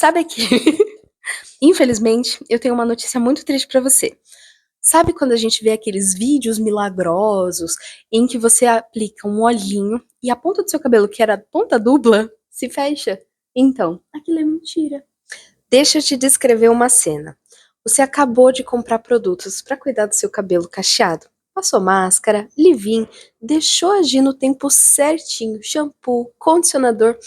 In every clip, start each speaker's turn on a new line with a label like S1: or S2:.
S1: Sabe que, infelizmente, eu tenho uma notícia muito triste pra você. Sabe quando a gente vê aqueles vídeos milagrosos em que você aplica um olhinho e a ponta do seu cabelo, que era ponta dupla, se fecha? Então, aquilo é mentira. Deixa eu te descrever uma cena. Você acabou de comprar produtos para cuidar do seu cabelo cacheado. Passou máscara, leave-in, deixou agir no tempo certinho, shampoo, condicionador,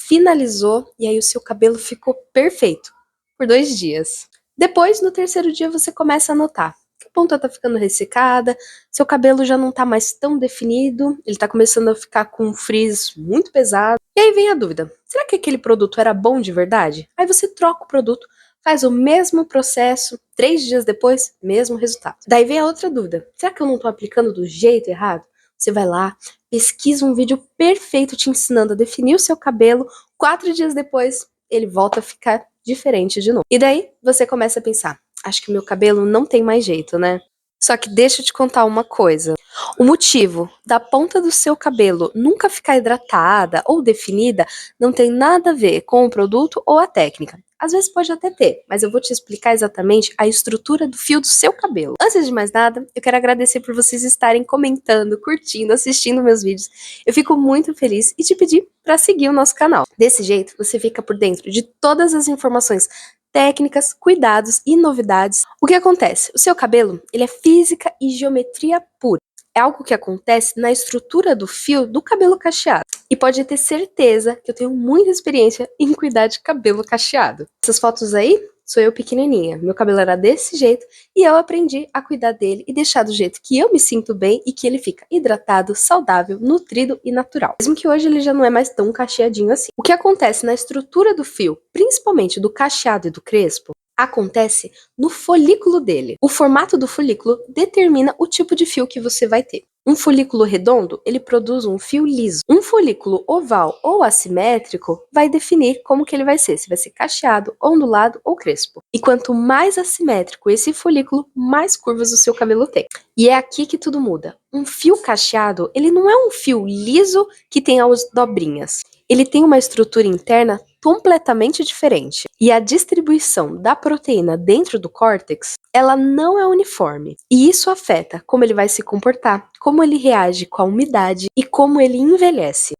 S1: finalizou e aí o seu cabelo ficou perfeito por 2 dias. Depois, no terceiro dia, você começa a notar que a ponta tá ficando ressecada, seu cabelo já não tá mais tão definido, ele tá começando a ficar com um frizz muito pesado. E aí vem a dúvida: será que aquele produto era bom de verdade? Aí você troca o produto, faz o mesmo processo, 3 dias depois, mesmo resultado. Daí vem a outra dúvida: será que eu não tô aplicando do jeito errado? Você vai lá, pesquisa um vídeo perfeito te ensinando a definir o seu cabelo, 4 dias depois, ele volta a ficar diferente de novo. E daí você começa a pensar: acho que o meu cabelo não tem mais jeito, né? Só que deixa eu te contar uma coisa. O motivo da ponta do seu cabelo nunca ficar hidratada ou definida não tem nada a ver com o produto ou a técnica. Às vezes pode até ter, mas eu vou te explicar exatamente a estrutura do fio do seu cabelo. Antes de mais nada, eu quero agradecer por vocês estarem comentando, curtindo, assistindo meus vídeos. Eu fico muito feliz e te pedir para seguir o nosso canal. Desse jeito, você fica por dentro de todas as informações técnicas, cuidados e novidades. O que acontece? O seu cabelo, ele é física e geometria pura. É algo que acontece na estrutura do fio do cabelo cacheado. E pode ter certeza que eu tenho muita experiência em cuidar de cabelo cacheado. Essas fotos aí, sou eu pequenininha. Meu cabelo era desse jeito e eu aprendi a cuidar dele e deixar do jeito que eu me sinto bem e que ele fica hidratado, saudável, nutrido e natural. Mesmo que hoje ele já não é mais tão cacheadinho assim. O que acontece na estrutura do fio, principalmente do cacheado e do crespo, acontece no folículo dele. O formato do folículo determina o tipo de fio que você vai ter. Um folículo redondo, ele produz um fio liso. Um folículo oval ou assimétrico vai definir como que ele vai ser, se vai ser cacheado, ondulado ou crespo. E quanto mais assimétrico esse folículo, mais curvas o seu cabelo tem. E é aqui que tudo muda. Um fio cacheado, ele não é um fio liso que tem as dobrinhas. Ele tem uma estrutura interna completamente diferente. E a distribuição da proteína dentro do córtex, ela não é uniforme. E isso afeta como ele vai se comportar, como ele reage com a umidade e como ele envelhece.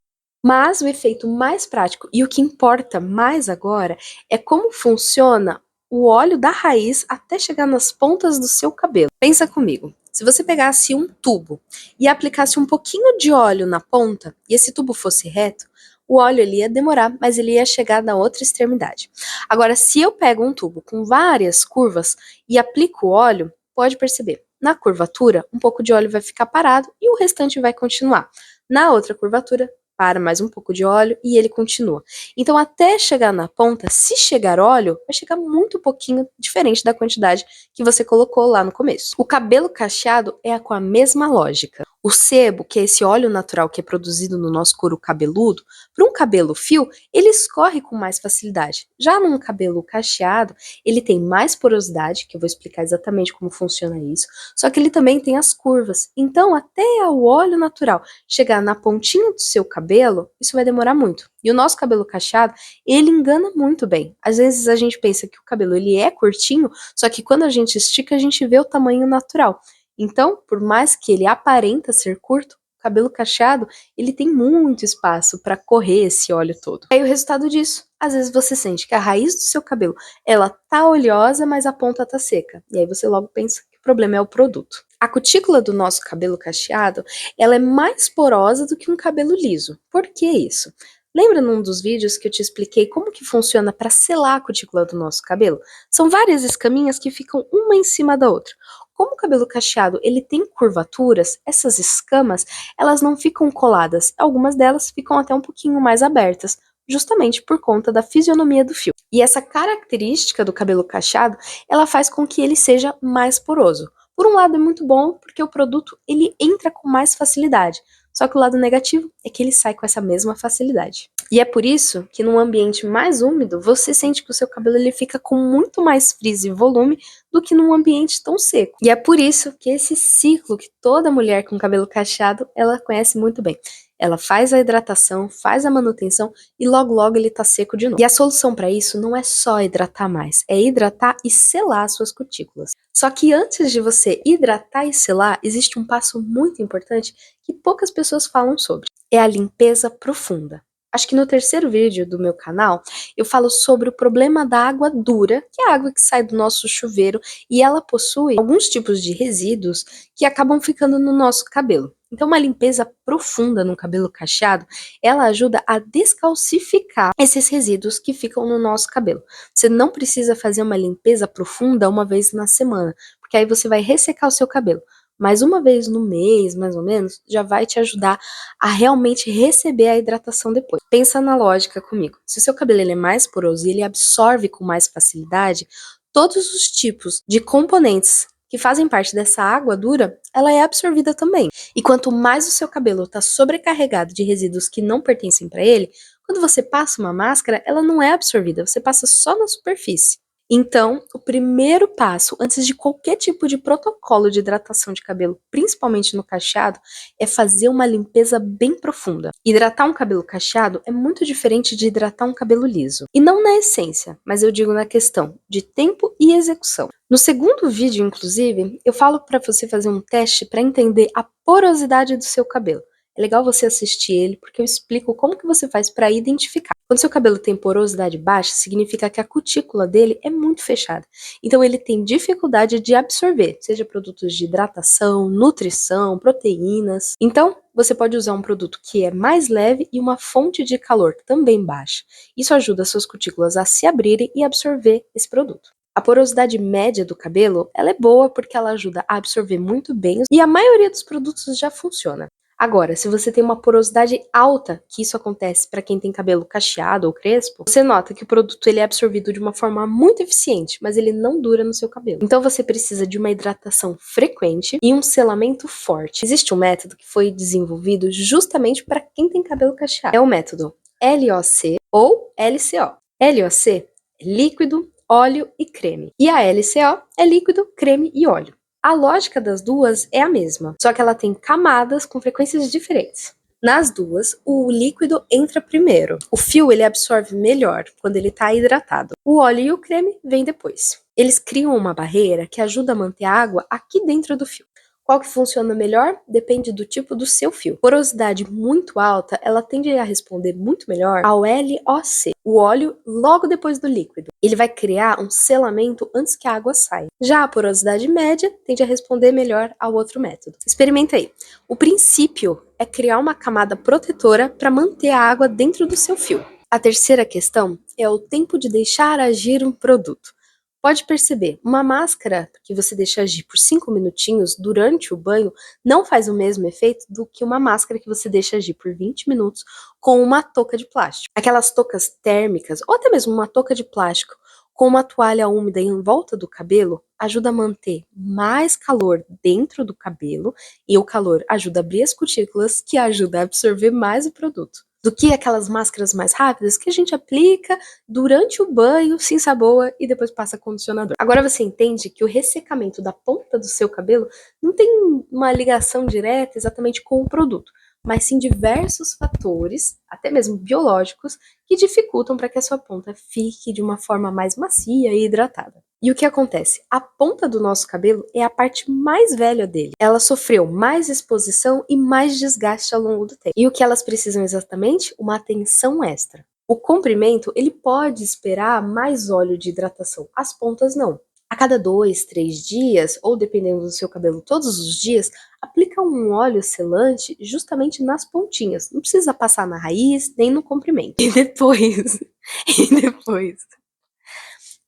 S1: Mas o efeito mais prático e o que importa mais agora é como funciona o óleo da raiz até chegar nas pontas do seu cabelo. Pensa comigo. Se você pegasse um tubo e aplicasse um pouquinho de óleo na ponta e esse tubo fosse reto, o óleo ele ia demorar, mas ele ia chegar na outra extremidade. Agora, se eu pego um tubo com várias curvas e aplico o óleo, pode perceber, na curvatura, um pouco de óleo vai ficar parado e o restante vai continuar. Na outra curvatura, para mais um pouco de óleo e ele continua. Então, até chegar na ponta, se chegar óleo, vai chegar muito pouquinho, diferente da quantidade que você colocou lá no começo. O cabelo cacheado é com a mesma lógica. O sebo, que é esse óleo natural que é produzido no nosso couro cabeludo, para um cabelo fio, ele escorre com mais facilidade. Já num cabelo cacheado, ele tem mais porosidade, que eu vou explicar exatamente como funciona isso, só que ele também tem as curvas. Então, até o óleo natural chegar na pontinha do seu cabelo, isso vai demorar muito. E o nosso cabelo cacheado, ele engana muito bem. Às vezes a gente pensa que o cabelo ele é curtinho, só que quando a gente estica, a gente vê o tamanho natural. Então, por mais que ele aparenta ser curto, o cabelo cacheado, ele tem muito espaço para correr esse óleo todo. Aí o resultado disso, às vezes você sente que a raiz do seu cabelo, ela tá oleosa, mas a ponta tá seca. E aí você logo pensa que o problema é o produto. A cutícula do nosso cabelo cacheado, ela é mais porosa do que um cabelo liso. Por que isso? Lembra num dos vídeos que eu te expliquei como que funciona para selar a cutícula do nosso cabelo? São várias escaminhas que ficam uma em cima da outra. Como o cabelo cacheado ele tem curvaturas, essas escamas elas não ficam coladas, algumas delas ficam até um pouquinho mais abertas, justamente por conta da fisionomia do fio. E essa característica do cabelo cacheado, ela faz com que ele seja mais poroso. Por um lado é muito bom, porque o produto ele entra com mais facilidade, só que o lado negativo é que ele sai com essa mesma facilidade. E é por isso que num ambiente mais úmido, você sente que o seu cabelo ele fica com muito mais frizz e volume do que num ambiente tão seco. E é por isso que esse ciclo que toda mulher com cabelo cacheado, ela conhece muito bem. Ela faz a hidratação, faz a manutenção e logo logo ele tá seco de novo. E a solução para isso não é só hidratar mais, é hidratar e selar as suas cutículas. Só que antes de você hidratar e selar, existe um passo muito importante que poucas pessoas falam sobre. É a limpeza profunda. Acho que no terceiro vídeo do meu canal, eu falo sobre o problema da água dura, que é a água que sai do nosso chuveiro, e ela possui alguns tipos de resíduos que acabam ficando no nosso cabelo. Então, uma limpeza profunda no cabelo cacheado, ela ajuda a descalcificar esses resíduos que ficam no nosso cabelo. Você não precisa fazer uma limpeza profunda uma vez na semana, porque aí você vai ressecar o seu cabelo. Mas uma vez no mês, mais ou menos, já vai te ajudar a realmente receber a hidratação depois. Pensa na lógica comigo. Se o seu cabelo ele é mais poroso e ele absorve com mais facilidade, todos os tipos de componentes que fazem parte dessa água dura, ela é absorvida também. E quanto mais o seu cabelo está sobrecarregado de resíduos que não pertencem para ele, quando você passa uma máscara, ela não é absorvida, você passa só na superfície. Então, o primeiro passo, antes de qualquer tipo de protocolo de hidratação de cabelo, principalmente no cacheado, é fazer uma limpeza bem profunda. Hidratar um cabelo cacheado é muito diferente de hidratar um cabelo liso. E não na essência, mas eu digo na questão de tempo e execução. No segundo vídeo, inclusive, eu falo para você fazer um teste para entender a porosidade do seu cabelo. É legal você assistir ele, porque eu explico como que você faz para identificar. Quando seu cabelo tem porosidade baixa, significa que a cutícula dele é muito fechada. Então ele tem dificuldade de absorver, seja produtos de hidratação, nutrição, proteínas. Então, você pode usar um produto que é mais leve e uma fonte de calor também baixa. Isso ajuda suas cutículas a se abrirem e absorver esse produto. A porosidade média do cabelo, ela é boa porque ela ajuda a absorver muito bem e a maioria dos produtos já funciona. Agora, se você tem uma porosidade alta, que isso acontece para quem tem cabelo cacheado ou crespo, você nota que o produto ele é absorvido de uma forma muito eficiente, mas ele não dura no seu cabelo. Então você precisa de uma hidratação frequente e um selamento forte. Existe um método que foi desenvolvido justamente para quem tem cabelo cacheado. É o método LOC ou LCO. LOC é líquido, óleo e creme. E a LCO é líquido, creme e óleo. A lógica das duas é a mesma, só que ela tem camadas com frequências diferentes. Nas duas, o líquido entra primeiro. O fio ele absorve melhor quando ele está hidratado. O óleo e o creme vêm depois. Eles criam uma barreira que ajuda a manter a água aqui dentro do fio. Qual que funciona melhor? Depende do tipo do seu fio. Porosidade muito alta, ela tende a responder muito melhor ao LOC, o óleo logo depois do líquido. Ele vai criar um selamento antes que a água saia. Já a porosidade média tende a responder melhor ao outro método. Experimenta aí. O princípio é criar uma camada protetora para manter a água dentro do seu fio. A terceira questão é o tempo de deixar agir um produto. Pode perceber, uma máscara que você deixa agir por 5 minutinhos durante o banho não faz o mesmo efeito do que uma máscara que você deixa agir por 20 minutos com uma touca de plástico. Aquelas toucas térmicas, ou até mesmo uma touca de plástico com uma toalha úmida em volta do cabelo, ajuda a manter mais calor dentro do cabelo e o calor ajuda a abrir as cutículas, que ajuda a absorver mais o produto do que aquelas máscaras mais rápidas que a gente aplica durante o banho, se ensaboa e depois passa condicionador. Agora você entende que o ressecamento da ponta do seu cabelo não tem uma ligação direta exatamente com o produto, mas sim diversos fatores, até mesmo biológicos, que dificultam para que a sua ponta fique de uma forma mais macia e hidratada. E o que acontece? A ponta do nosso cabelo é a parte mais velha dele. Ela sofreu mais exposição e mais desgaste ao longo do tempo. E o que elas precisam exatamente? Uma atenção extra. O comprimento, ele pode esperar mais óleo de hidratação, as pontas não. A cada 2, 3 dias, ou dependendo do seu cabelo todos os dias, aplica um óleo selante justamente nas pontinhas. Não precisa passar na raiz nem no comprimento.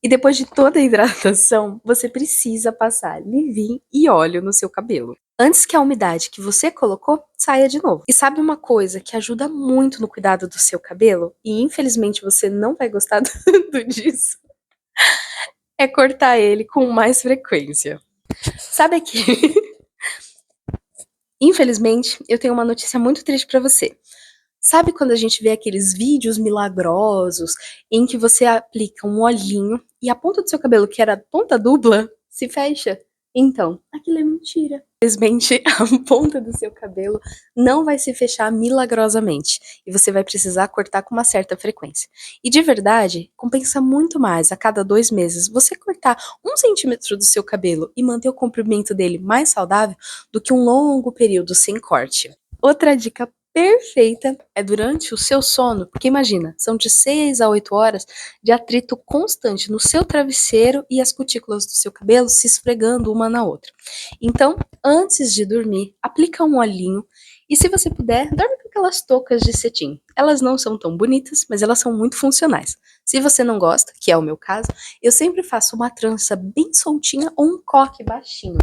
S1: E depois de toda a hidratação, você precisa passar leave-in e óleo no seu cabelo, antes que a umidade que você colocou saia de novo. E sabe uma coisa que ajuda muito no cuidado do seu cabelo? E infelizmente você não vai gostar disso. É cortar ele com mais frequência. Sabe que... Infelizmente, eu tenho uma notícia muito triste pra você. Sabe quando a gente vê aqueles vídeos milagrosos em que você aplica um olhinho e a ponta do seu cabelo, que era ponta dupla, se fecha? Então, aquilo é mentira. Infelizmente, a ponta do seu cabelo não vai se fechar milagrosamente e você vai precisar cortar com uma certa frequência. E de verdade, compensa muito mais a cada 2 meses você cortar 1 centímetro do seu cabelo e manter o comprimento dele mais saudável do que um longo período sem corte. Outra dica perfeita é durante o seu sono, porque imagina, são de 6 a 8 horas de atrito constante no seu travesseiro e as cutículas do seu cabelo se esfregando uma na outra. Então, antes de dormir, aplica um olhinho e se você puder, dorme com aquelas toucas de cetim. Elas não são tão bonitas, mas elas são muito funcionais. Se você não gosta, que é o meu caso, eu sempre faço uma trança bem soltinha ou um coque baixinho.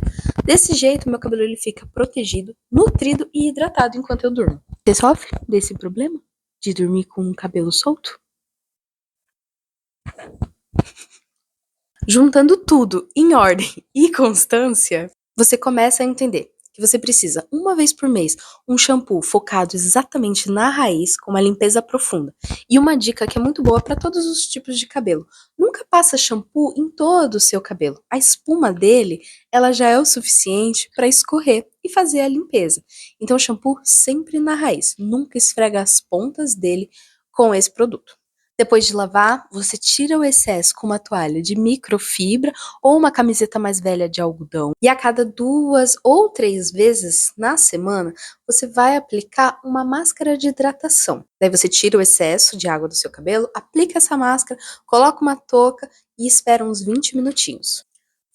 S1: Desse jeito, meu cabelo ele fica protegido, nutrido e hidratado enquanto eu durmo. Você sofre desse problema? De dormir com o cabelo solto? Juntando tudo em ordem e constância, você começa a entender que você precisa, uma vez por mês, um shampoo focado exatamente na raiz, com uma limpeza profunda. E uma dica que é muito boa para todos os tipos de cabelo: nunca passa shampoo em todo o seu cabelo. A espuma dele, ela já é o suficiente para escorrer e fazer a limpeza. Então, shampoo sempre na raiz, nunca esfrega as pontas dele com esse produto. Depois de lavar, você tira o excesso com uma toalha de microfibra ou uma camiseta mais velha de algodão. E a cada 2 ou 3 vezes na semana, você vai aplicar uma máscara de hidratação. Daí você tira o excesso de água do seu cabelo, aplica essa máscara, coloca uma touca e espera uns 20 minutinhos.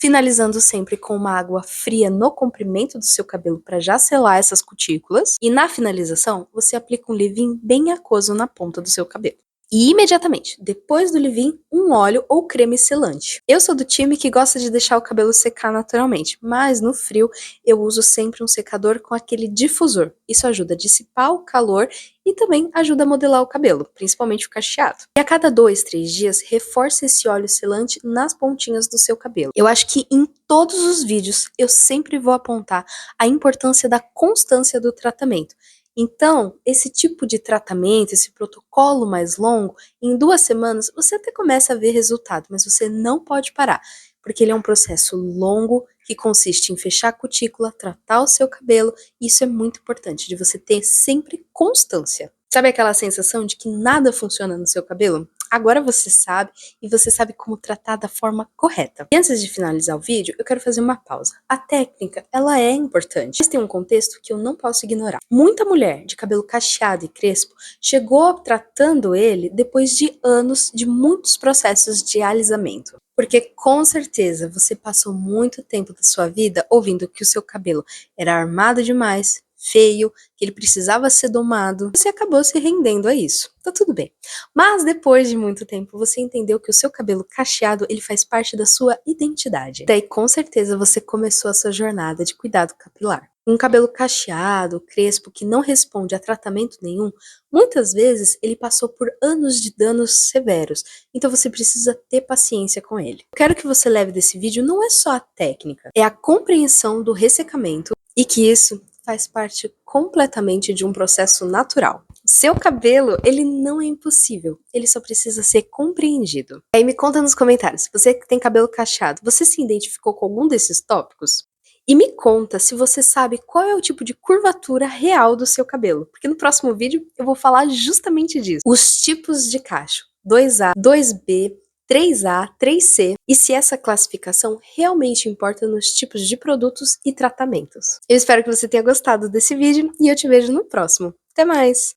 S1: Finalizando sempre com uma água fria no comprimento do seu cabelo para já selar essas cutículas. E na finalização, você aplica um leave-in bem aquoso na ponta do seu cabelo. E imediatamente, depois do leave-in, um óleo ou creme selante. Eu sou do time que gosta de deixar o cabelo secar naturalmente, mas no frio eu uso sempre um secador com aquele difusor. Isso ajuda a dissipar o calor e também ajuda a modelar o cabelo, principalmente o cacheado. E a cada 2, 3 dias, reforce esse óleo selante nas pontinhas do seu cabelo. Eu acho que em todos os vídeos eu sempre vou apontar a importância da constância do tratamento. Então, esse tipo de tratamento, esse protocolo mais longo, em 2 semanas você até começa a ver resultado, mas você não pode parar, porque ele é um processo longo que consiste em fechar a cutícula, tratar o seu cabelo, e isso é muito importante, de você ter sempre constância. Sabe aquela sensação de que nada funciona no seu cabelo? Agora você sabe e você sabe como tratar da forma correta. E antes de finalizar o vídeo, eu quero fazer uma pausa. A técnica, ela é importante, mas tem um contexto que eu não posso ignorar. Muita mulher de cabelo cacheado e crespo chegou tratando ele depois de anos de muitos processos de alisamento. Porque com certeza você passou muito tempo da sua vida ouvindo que o seu cabelo era armado demais, feio, que ele precisava ser domado. Você acabou se rendendo a isso. Tá tudo bem. Mas depois de muito tempo, você entendeu que o seu cabelo cacheado, ele faz parte da sua identidade. Daí, com certeza, você começou a sua jornada de cuidado capilar. Um cabelo cacheado, crespo, que não responde a tratamento nenhum, muitas vezes ele passou por anos de danos severos, então você precisa ter paciência com ele. Eu quero que você leve desse vídeo não é só a técnica, é a compreensão do ressecamento e que isso faz parte completamente de um processo natural. Seu cabelo, ele não é impossível, ele só precisa ser compreendido. Aí me conta nos comentários, você que tem cabelo cacheado, você se identificou com algum desses tópicos? E me conta se você sabe qual é o tipo de curvatura real do seu cabelo, porque no próximo vídeo eu vou falar justamente disso. Os tipos de cacho, 2A, 2B, 3A, 3C, e se essa classificação realmente importa nos tipos de produtos e tratamentos. Eu espero que você tenha gostado desse vídeo e eu te vejo no próximo. Até mais!